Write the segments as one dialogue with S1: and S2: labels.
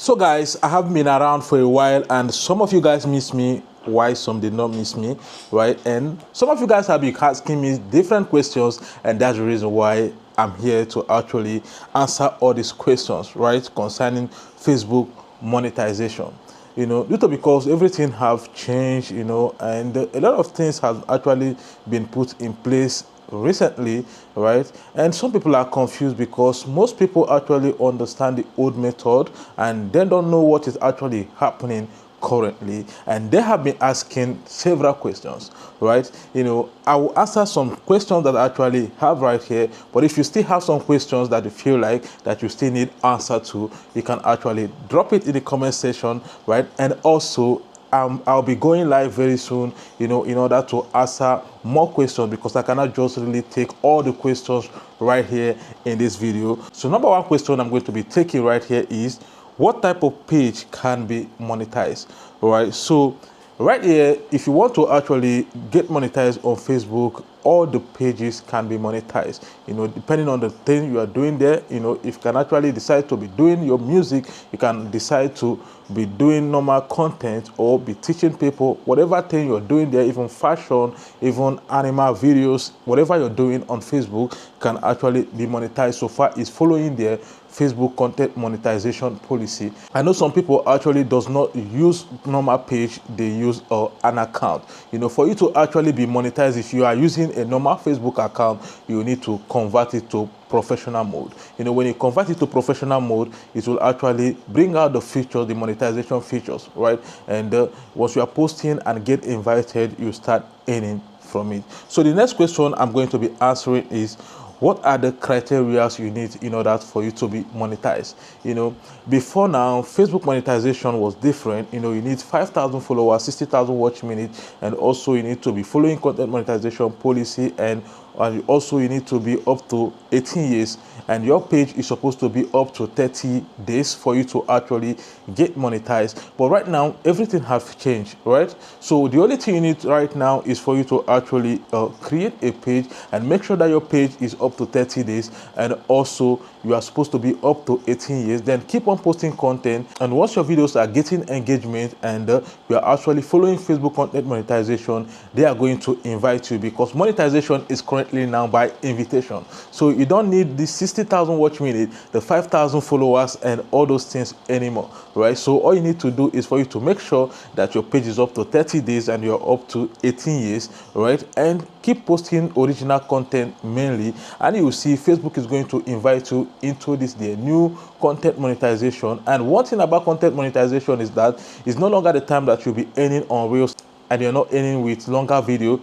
S1: So guys, I have been around for a while and some of you guys miss me, why some did not miss me, right? And some of you guys have been asking me different questions, and that's the reason why I'm here to actually answer all these questions, right? Concerning Facebook monetization. Due to because everything have changed, and a lot of things have actually been put in place recently, right? And some people are confused because most people actually understand the old method and they don't know what is actually happening currently, and they have been asking several questions, right? I will answer some questions that I actually have right here, but if you still have some questions that you feel like that you still need answer to, you can actually drop it in the comment section, right? And also I'll be going live very soon, in order to answer more questions, because I cannot just really take all the questions right here in this video. So number one question I'm going to be taking right here is, what type of page can be monetized? All right, so right here, if you want to actually get monetized on Facebook, all the pages can be monetized, depending on the thing you are doing there. If you can actually decide to be doing your music, you can decide to be doing normal content or be teaching people, whatever thing you're doing there, even fashion, even animal videos, whatever you're doing on Facebook can actually be monetized so far is following their Facebook content monetization policy. I know some people actually does not use normal page, they use an account. For you to actually be monetized, if you are using a normal Facebook account, you need to convert it to professional mode. When you convert it to professional mode, it will actually bring out the features, the monetization features, right? And once you are posting and get invited, you start earning from it. So the next question I'm going to be answering is, what are the criteria you need in order for you to be monetized? Before now, Facebook monetization was different. You need 5,000 followers, 60,000 watch minutes, and also you need to be following content monetization policy, and also you need to be up to 18 years, and your page is supposed to be up to 30 days for you to actually get monetized. But right now, everything has changed, right? So the only thing you need right now is for you to actually create a page and make sure that your page is up to 30 days, and also you are supposed to be up to 18 years. Then keep on posting content, and once your videos are getting engagement and you are actually following Facebook content monetization, they are going to invite you, because monetization is currently now by invitation. So you don't need the 60,000 watch minute, the 5,000 followers, and all those things anymore, right? So all you need to do is for you to make sure that your page is up to 30 days and you're up to 18 years, right? And keep posting original content mainly, and you will see Facebook is going to invite you into their new content monetization. And one thing about content monetization is that it's no longer the time that you'll be earning on Reels and you're not earning with longer video.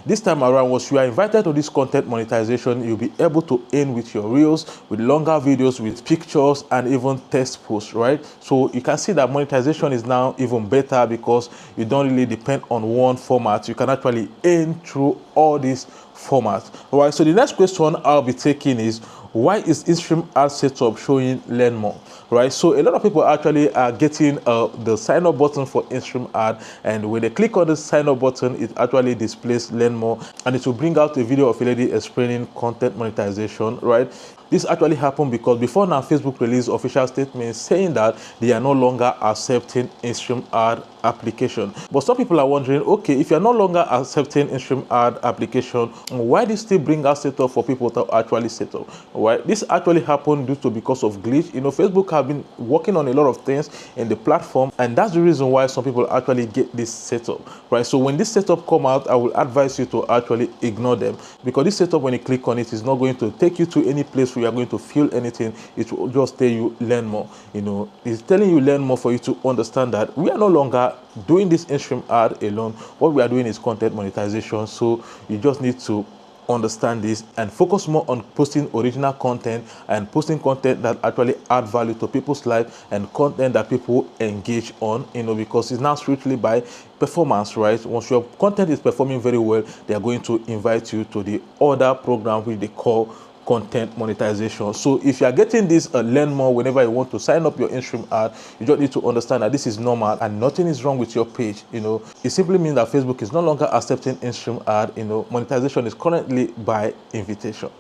S1: This time around, once you are invited to this content monetization, you'll be able to earn with your reels, with longer videos, with pictures, and even text posts, right? So you can see that monetization is now even better, because you don't really depend on one format. You can actually earn through all these formats. All right, so the next question I'll be taking is, why is in-stream ad setup showing learn more? Right, so a lot of people actually are getting the sign up button for in-stream ad, and when they click on the sign up button, it actually displays learn more, and it will bring out a video of a lady explaining content monetization, right? This actually happened because before now, Facebook released official statements saying that they are no longer accepting in-stream ad application. But some people are wondering, okay, if you're no longer accepting in-stream ad application, why do you still bring out setup for people to actually set up? Right? This actually happened due to because of glitch. Facebook have been working on a lot of things in the platform, and that's the reason why some people actually get this setup, right? So when this setup come out, I will advise you to actually ignore them, because this setup, when you click on it, is not going to take you to any place where you are going to feel anything. It will just tell you learn more. It's telling you learn more for you to understand that we are no longer doing this in-stream ad alone. What we are doing is content monetization. So you just need to understand this and focus more on posting original content, and posting content that actually add value to people's life, and content that people engage on, because it's now strictly by performance, right? Once your content is performing very well, they are going to invite you to the other program which they call content monetization. So if you are getting this learn more whenever you want to sign up your in-stream ad, you just need to understand that this is normal and nothing is wrong with your page. It simply means that Facebook is no longer accepting in-stream ad. Monetization is currently by invitation.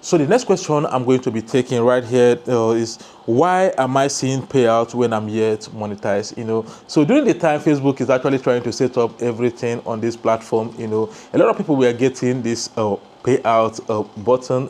S1: So the next question I'm going to be taking right here is, why am I seeing payout when I'm yet monetized? So during the time Facebook is actually trying to set up everything on this platform, a lot of people were getting this payout button,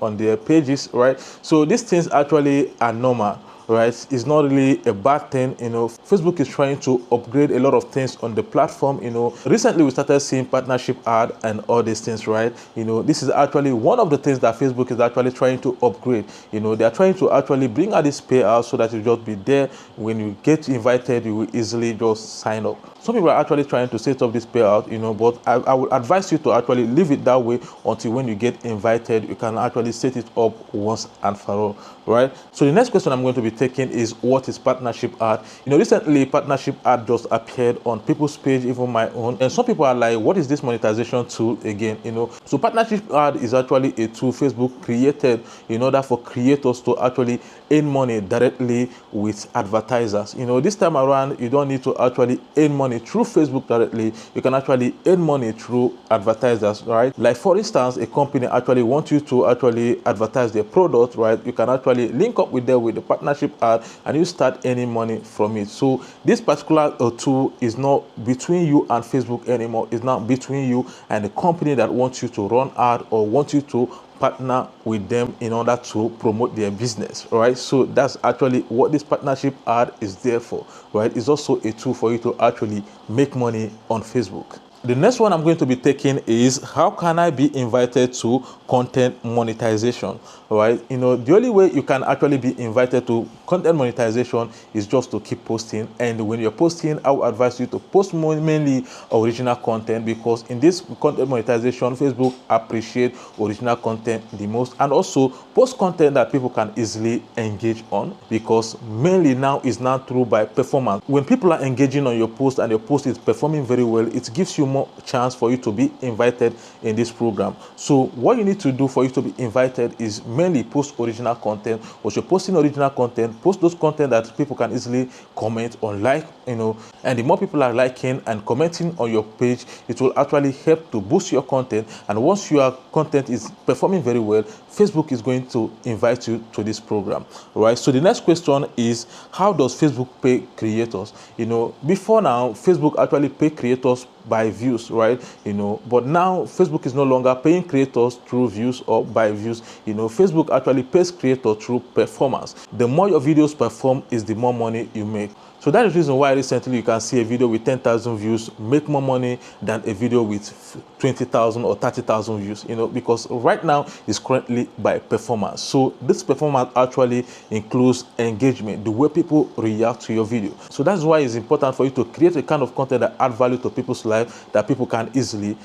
S1: on their pages, right? So these things actually are normal, right? It's not really a bad thing. Facebook is trying to upgrade a lot of things on the platform. Recently we started seeing partnership ad and all these things, right? This is actually one of the things that Facebook is actually trying to upgrade. They are trying to actually bring out this payout so that you just be there. When you get invited, you will easily just sign up. Some people are actually trying to set up this payout, but I would advise you to actually leave it that way until when you get invited, you can actually set it up once and for all, right? So the next question I'm going to be taking is, what is partnership ad? Recently partnership ad just appeared on people's page, even my own, and some people are like, what is this monetization tool again? So partnership ad is actually a tool Facebook created in order for creators to actually earn money directly with advertisers. This time around, you don't need to actually earn money through Facebook directly. You can actually earn money through advertisers, right? Like for instance, a company actually wants you to actually advertise their product, right? You can actually link up with them with the partnership ad and you start earning money from it. So this particular tool is not between you and Facebook anymore. It's not between you and the company that wants you to run ad or wants you to partner with them in order to promote their business, right? So that's actually what this partnership ad is there for, right? It's also a tool for you to actually make money on Facebook. The next one I'm going to be taking is, how can I be invited to content monetization, right? The only way you can actually be invited to content monetization is just to keep posting. And when you're posting, I would advise you to post mainly original content, because in this content monetization, Facebook appreciate original content the most, and also post content that people can easily engage on, because mainly now is now through by performance. When people are engaging on your post and your post is performing very well, it gives you more chance for you to be invited in this program. So what you need to do for you to be invited is mainly post original content. Once you're posting original content, post those content that people can easily comment or like, and the more people are liking and commenting on your page, it will actually help to boost your content. And once your content is performing very well, Facebook is going to invite you to this program, right? So the next question is, how does Facebook pay creators? Before now, Facebook actually pay creators by views, right? But now Facebook is no longer paying creators through views or by views. Facebook actually pays creators through performance. The more your videos perform is the more money you make. So that is the reason why recently you can see a video with 10,000 views make more money than a video with 20,000 or 30,000 views, because right now it's currently by performance. So this performance actually includes engagement, the way people react to your video. So that's why it's important for you to create a kind of content that add value to people's life, that people can easily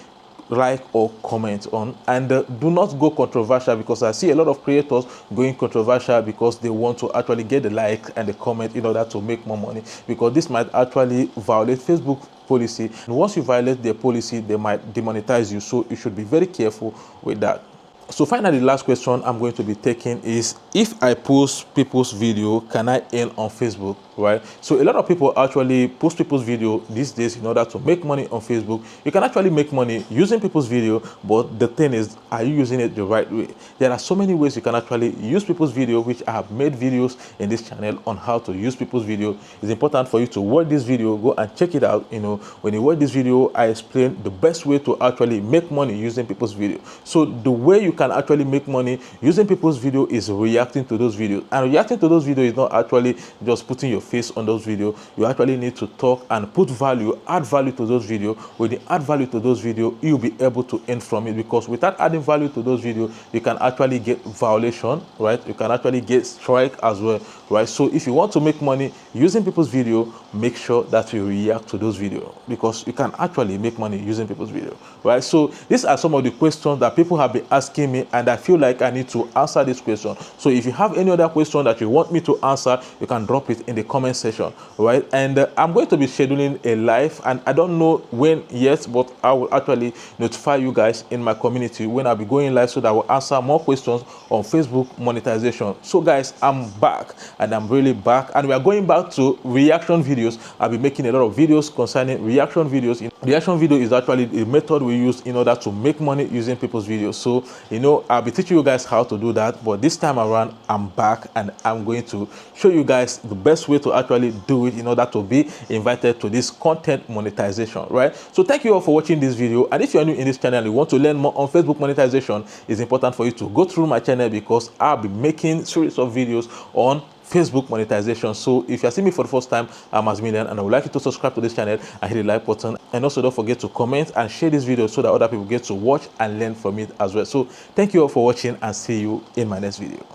S1: like or comment on. And do not go controversial, because I see a lot of creators going controversial because they want to actually get the like and the comment in order to make more money, because this might actually violate Facebook policy, and once you violate their policy, they might demonetize you. So you should be very careful with that. So finally, the last question I'm going to be taking is, if I post people's video, can I earn on Facebook, right? So a lot of people actually post people's video these days in order to make money on Facebook. You can actually make money using people's video, but the thing is, are you using it the right way? There are so many ways you can actually use people's video, which I have made videos in this channel on how to use people's video. It's important for you to watch this video, go and check it out. When you watch this video, I explain the best way to actually make money using people's video. So the way you can actually make money using people's video is reacting to those videos, and reacting to those videos is not actually just putting your face on those videos. You actually need to talk and put value, add value to those videos. When you add value to those videos, you'll be able to earn from it, because without adding value to those videos, you can actually get violation, right? You can actually get strike as well, right? So if you want to make money using people's video, make sure that you react to those videos, because you can actually make money using people's video, right? So these are some of the questions that people have been asking me, and I feel like I need to answer this question. So if you have any other question that you want me to answer, you can drop it in the comment section, right? And I'm going to be scheduling a live, and I don't know when yet, but I will actually notify you guys in my community when I'll be going live, so that I will answer more questions on Facebook monetization. So guys, I'm back, and I'm really back, and we are going back to reaction videos. I'll be making a lot of videos concerning reaction videos. reaction video is actually a method we use in order to make money using people's videos. So I'll be teaching you guys how to do that, but this time around I'm back and I'm going to show you guys the best way to actually do it in order to be invited to this content monetization, right? So thank you all for watching this video, and if you're new in this channel and you want to learn more on Facebook monetization, it's important for you to go through my channel because I'll be making series of videos on Facebook monetization. So if you're seeing me for the first time, I'm Asmilian, and I would like you to subscribe to this channel and hit the like button, and also don't forget to comment and share this video so that other people get to watch and learn from it as well. So thank you all for watching, and see you in my next video.